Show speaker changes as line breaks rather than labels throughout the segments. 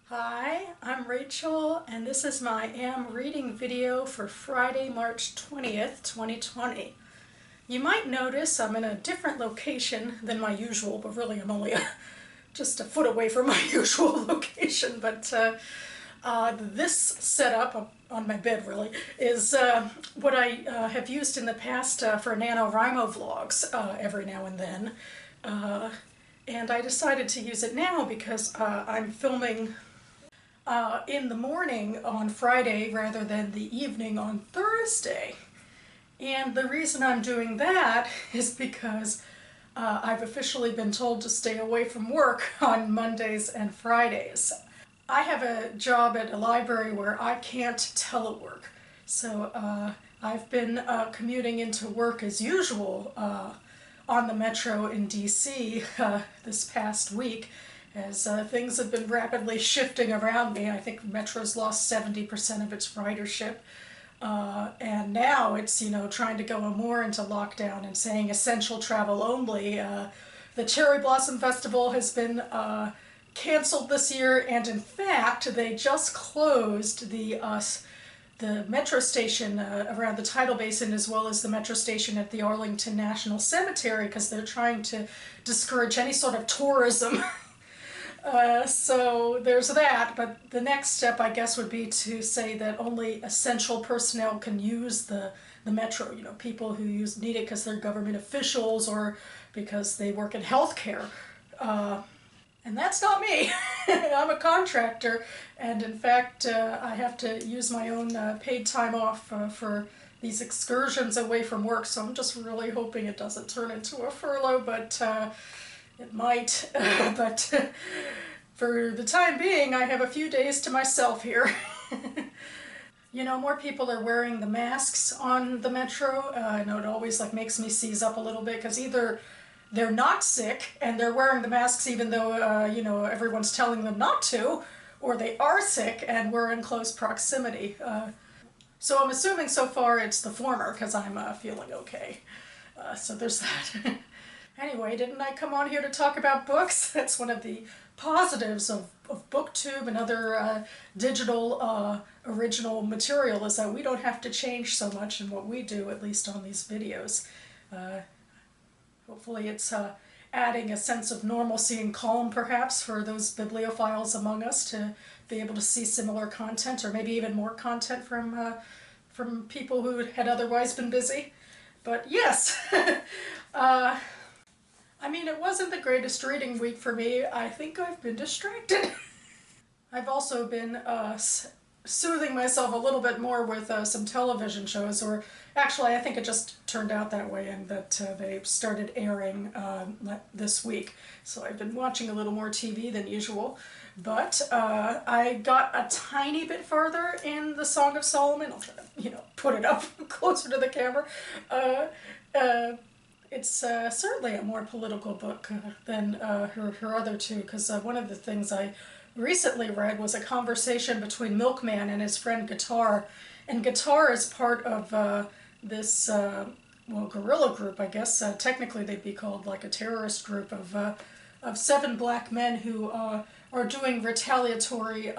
Hi, I'm Rachel, and this is my AM reading video for Friday, March 20th, 2020. You might notice I'm in a different location than my usual, but really I'm only just a foot away from my usual location. But this setup on my bed really is what I have used in the past for NaNoWriMo vlogs every now and then. And I decided to use it now because I'm filming in the morning on Friday rather than the evening on Thursday. And the reason I'm doing that is because I've officially been told to stay away from work on Mondays and Fridays. I have a job at a library where I can't telework, so I've been commuting into work as usual on the metro in DC this past week, as things have been rapidly shifting around me. I think Metro's lost 70% of its ridership. And now it's, trying to go more into lockdown and saying essential travel only. The Cherry Blossom Festival has been canceled this year, and in fact, they just closed the metro station around the tidal basin, as well as the metro station at the Arlington National Cemetery, because they're trying to discourage any sort of tourism. So there's that, but the next step, I guess, would be to say that only essential personnel can use the metro. People who need it because they're government officials or because they work in healthcare. And that's not me. I'm a contractor, and in fact, I have to use my own paid time off for these excursions away from work, so I'm just really hoping it doesn't turn into a furlough, but it might. But for the time being, I have a few days to myself here. More people are wearing the masks on the metro. I know it always makes me seize up a little bit, because either they're not sick and they're wearing the masks even though everyone's telling them not to, or they are sick and we're in close proximity. So I'm assuming so far it's the former, because I'm feeling okay. So there's that. Anyway, didn't I come on here to talk about books? That's one of the positives of BookTube and other digital original material, is that we don't have to change so much in what we do, at least on these videos. Hopefully it's adding a sense of normalcy and calm, perhaps, for those bibliophiles among us to be able to see similar content, or maybe even more content from people who had otherwise been busy. But yes, I mean, it wasn't the greatest reading week for me. I think I've been distracted. I've also been soothing myself a little bit more with some television shows, or actually I think it just turned out that way, and that they started airing this week. So I've been watching a little more TV than usual. But I got a tiny bit farther in the Song of Solomon. I'll try to, put it up closer to the camera. It's certainly a more political book than her other two, because one of the things I recently read was a conversation between Milkman and his friend Guitar, and Guitar is part of this guerrilla group, I guess. Technically they'd be called a terrorist group of 7 black men who are doing retaliatory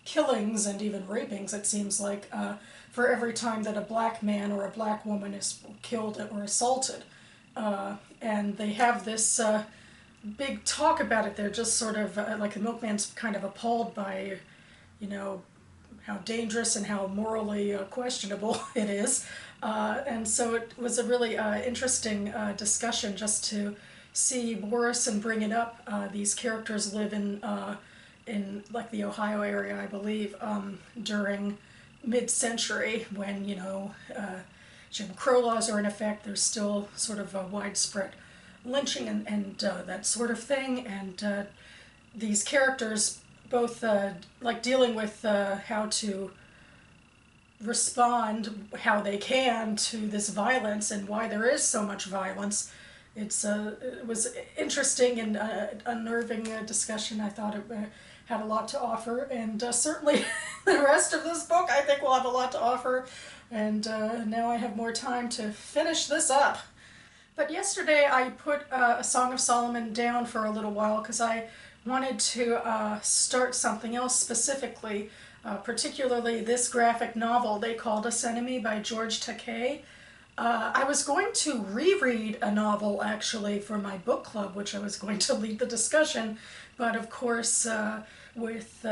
killings and even rapings, it seems like, for every time that a black man or a black woman is killed or assaulted. And they have this big talk about it. They're just sort of, the Milkman's kind of appalled by, how dangerous and how morally questionable it is. And so it was a really interesting discussion just to see Morrison bring it up. These characters live in the Ohio area, I believe, during mid-century, when, Jim Crow laws are in effect. There's still sort of a widespread lynching and that sort of thing, and these characters both dealing with how to respond how they can to this violence and why there is so much violence. It was interesting and unnerving discussion. I thought it had a lot to offer, and certainly the rest of this book I think will have a lot to offer, and now I have more time to finish this up. But yesterday I put A Song of Solomon down for a little while because I wanted to start something else specifically, particularly this graphic novel they called Us Enemy by George Takei. I was going to reread a novel actually for my book club, which I was going to lead the discussion, but of course with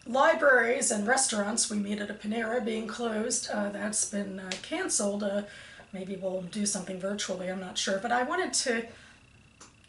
libraries and restaurants, we meet at a Panera, being closed, that's been canceled. Maybe we'll do something virtually, I'm not sure, but I wanted to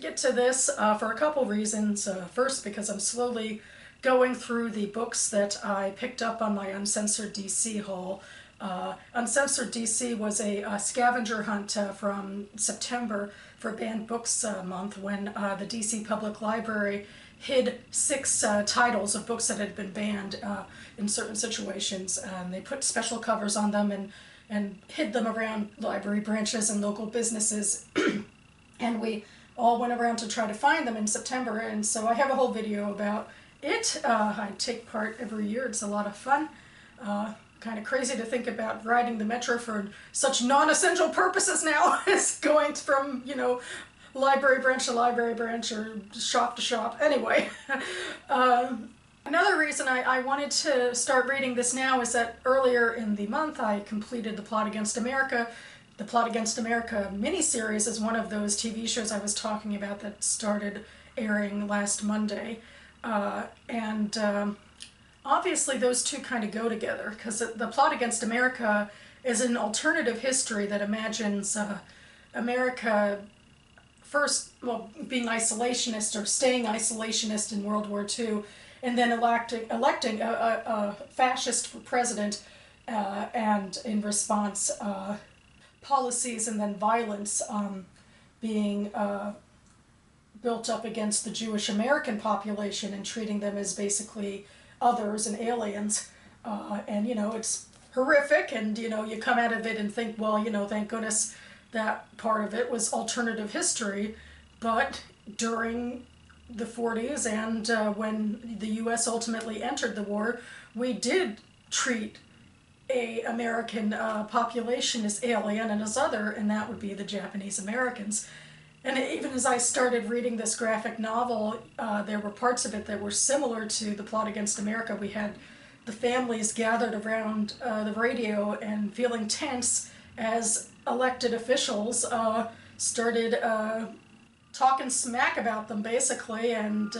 get to this for a couple reasons. First, because I'm slowly going through the books that I picked up on my Uncensored DC haul. Uncensored DC was a scavenger hunt from September for Banned Books Month, when the DC Public Library hid 6 titles of books that had been banned in certain situations. They put special covers on them and hid them around library branches and local businesses. And we all went around to try to find them in September, and so I have a whole video about it. I take part every year. It's a lot of fun. Kind of crazy to think about riding the metro for such non-essential purposes now as going from, you know, library branch to library branch or shop to shop. Anyway, another reason I wanted to start reading this now is that earlier in the month I completed The Plot Against America. The Plot Against America miniseries is one of those TV shows I was talking about that started airing last Monday. Obviously those two kind of go together, because The Plot Against America is an alternative history that imagines America first, well, being isolationist or staying isolationist in World War II, and then electing a fascist for president, and in response policies and then violence being built up against the Jewish American population and treating them as basically others and aliens. And, you know, it's horrific, and, you know, you come out of it and think, well, you know, thank goodness that part of it was alternative history. But during the 40s and when the U.S. ultimately entered the war, we did treat a American population as alien and as other, and that would be the Japanese Americans. And even as I started reading this graphic novel, there were parts of it that were similar to The Plot Against America. We had the families gathered around the radio and feeling tense as elected officials started talking smack about them, basically, and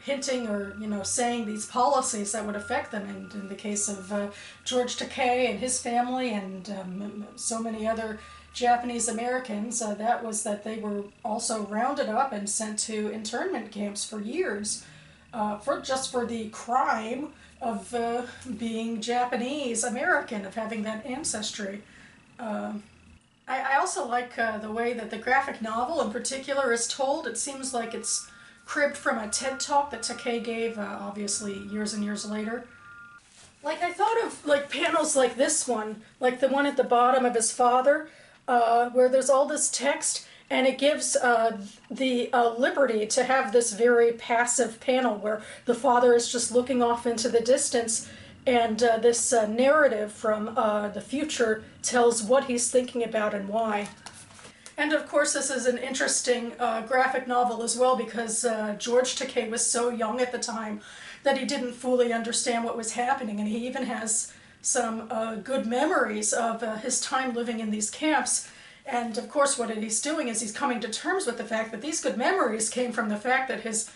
hinting or, you know, saying these policies that would affect them. And in the case of George Takei and his family and so many other Japanese Americans, that was that they were also rounded up and sent to internment camps for years, for the crime of being Japanese American, of having that ancestry. I also like the way that the graphic novel in particular is told. It seems like it's cribbed from a TED Talk that Takei gave, obviously years and years later. Like, I thought of like panels like this one, like the one at the bottom of his father, where there's all this text, and it gives the liberty to have this very passive panel where the father is just looking off into the distance, and this narrative from the future tells what he's thinking about and why. And of course this is an interesting graphic novel as well, because George Takei was so young at the time that he didn't fully understand what was happening, and he even has some good memories of his time living in these camps. And of course what he's doing is he's coming to terms with the fact that these good memories came from the fact that his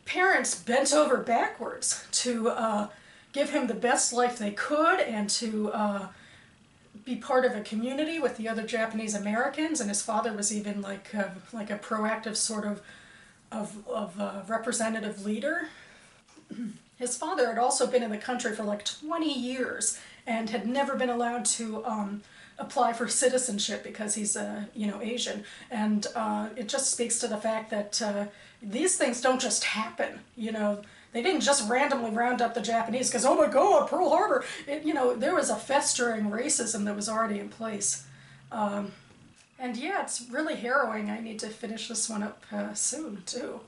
parents bent over backwards to give him the best life they could, and to be part of a community with the other Japanese Americans. And his father was even like a proactive sort of representative leader. His father had also been in the country for like 20 years and had never been allowed to apply for citizenship because he's Asian. And it just speaks to the fact that these things don't just happen, you know. They didn't just randomly round up the Japanese because, oh my God, Pearl Harbor. There was a festering racism that was already in place. And yeah, it's really harrowing. I need to finish this one up soon, too.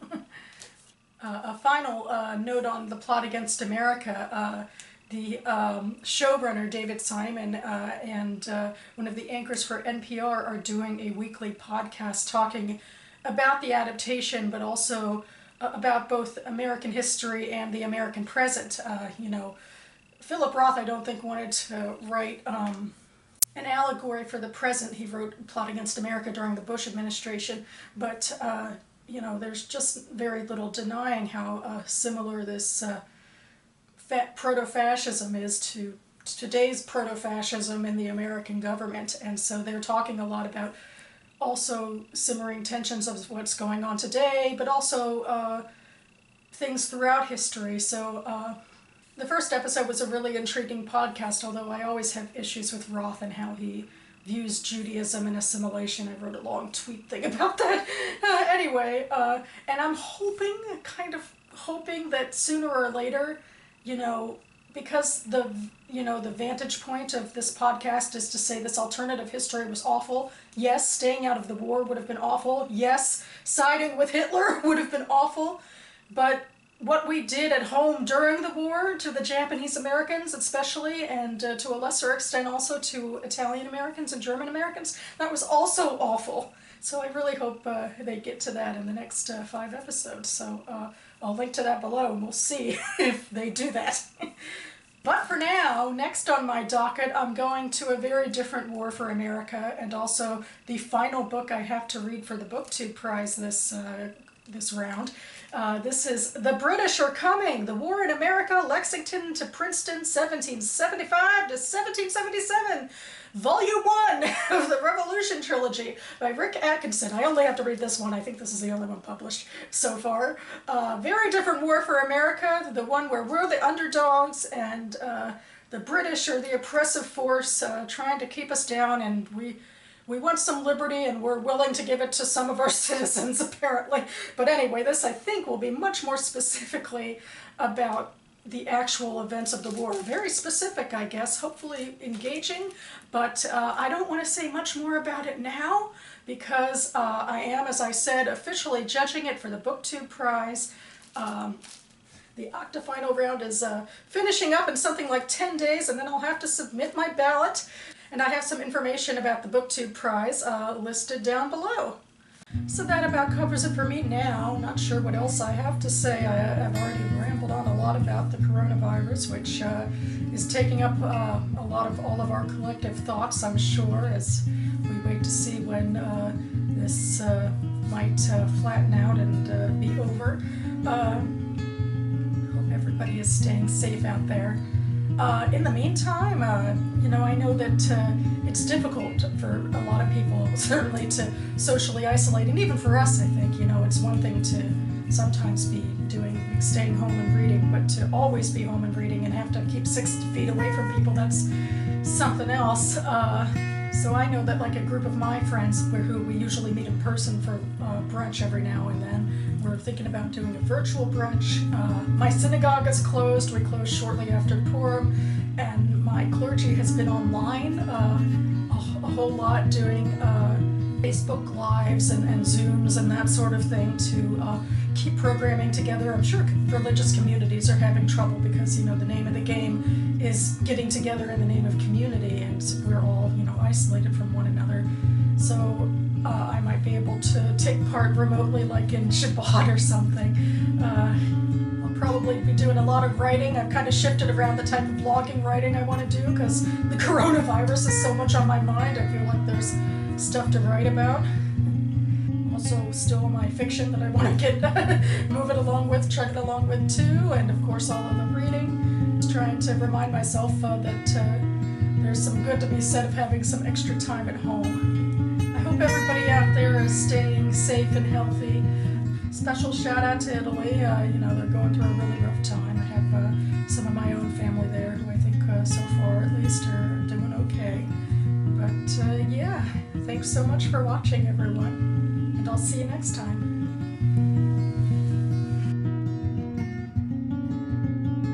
A final note on The Plot Against America. The showrunner, David Simon, and one of the anchors for NPR are doing a weekly podcast talking about the adaptation, but also about both American history and the American present. Philip Roth, I don't think, wanted to write an allegory for the present. He wrote Plot Against America during the Bush administration, but there's just very little denying how similar this proto-fascism is to today's proto-fascism in the American government. And so they're talking a lot about also simmering tensions of what's going on today, but also things throughout history. So the first episode was a really intriguing podcast, although I always have issues with Roth and how he views Judaism and assimilation. I wrote a long tweet thing about that. Anyway, and I'm hoping that sooner or later, because the vantage point of this podcast is to say this alternative history was awful. Yes, staying out of the war would have been awful. Yes, siding with Hitler would have been awful. But what we did at home during the war to the Japanese Americans especially, and to a lesser extent also to Italian Americans and German Americans, that was also awful. So I really hope they get to that in the next 5 episodes. So I'll link to that below and we'll see if they do that. But for now, next on my docket, I'm going to a very different war for America, and also the final book I have to read for the BookTube Prize this round. This is The British Are Coming! The War in America, Lexington to Princeton, 1775 to 1777. Volume 1 of the Revolution Trilogy by Rick Atkinson. I only have to read this one. I think this is the only one published so far. Very different war for America. The one where we're the underdogs and the British are the oppressive force trying to keep us down, and we want some liberty and we're willing to give it to some of our citizens, apparently. But anyway, this I think will be much more specifically about the actual events of the war. Very specific, I guess, hopefully engaging, but I don't want to say much more about it now because I am, as I said, officially judging it for the BookTube Prize. The octafinal round is finishing up in something like 10 days, and then I'll have to submit my ballot. And I have some information about the BookTube Prize listed down below. So that about covers it for me now. Not sure what else I have to say. I've already rambled on a lot about the coronavirus, which is taking up a lot of all of our collective thoughts, I'm sure, as we wait to see when this might flatten out and be over. Hope everybody is staying safe out there. In the meantime, I know that it's difficult for a lot of people, certainly, to socially isolate, and even for us, I think, it's one thing to sometimes be staying home and reading, but to always be home and reading and have to keep 6 feet away from people, that's something else. So I know that, like, a group of my friends who we usually meet in person for brunch every now and then, we're thinking about doing a virtual brunch. My synagogue is closed. We closed shortly after Purim, and my clergy has been online a whole lot doing Facebook Lives and Zooms and that sort of thing to keep programming together. I'm sure religious communities are having trouble because, the name of the game is getting together in the name of community, and we're all, isolated from one another. So I might be able to take part remotely, like in Shabbat or something. I'll probably be doing a lot of writing. I've kind of shifted around the type of blogging writing I want to do because the coronavirus is so much on my mind. I feel like there's stuff to write about. Also, still my fiction that I want to get chugging along with too, and of course all of the reading. Just trying to remind myself that there's some good to be said of having some extra time at home. I hope everybody out there is staying safe and healthy. Special shout out to Italy. They're going through a really rough time. I have some of my own family there who I think so far at least are doing okay. But yeah, thanks so much for watching, everyone, and I'll see you next time.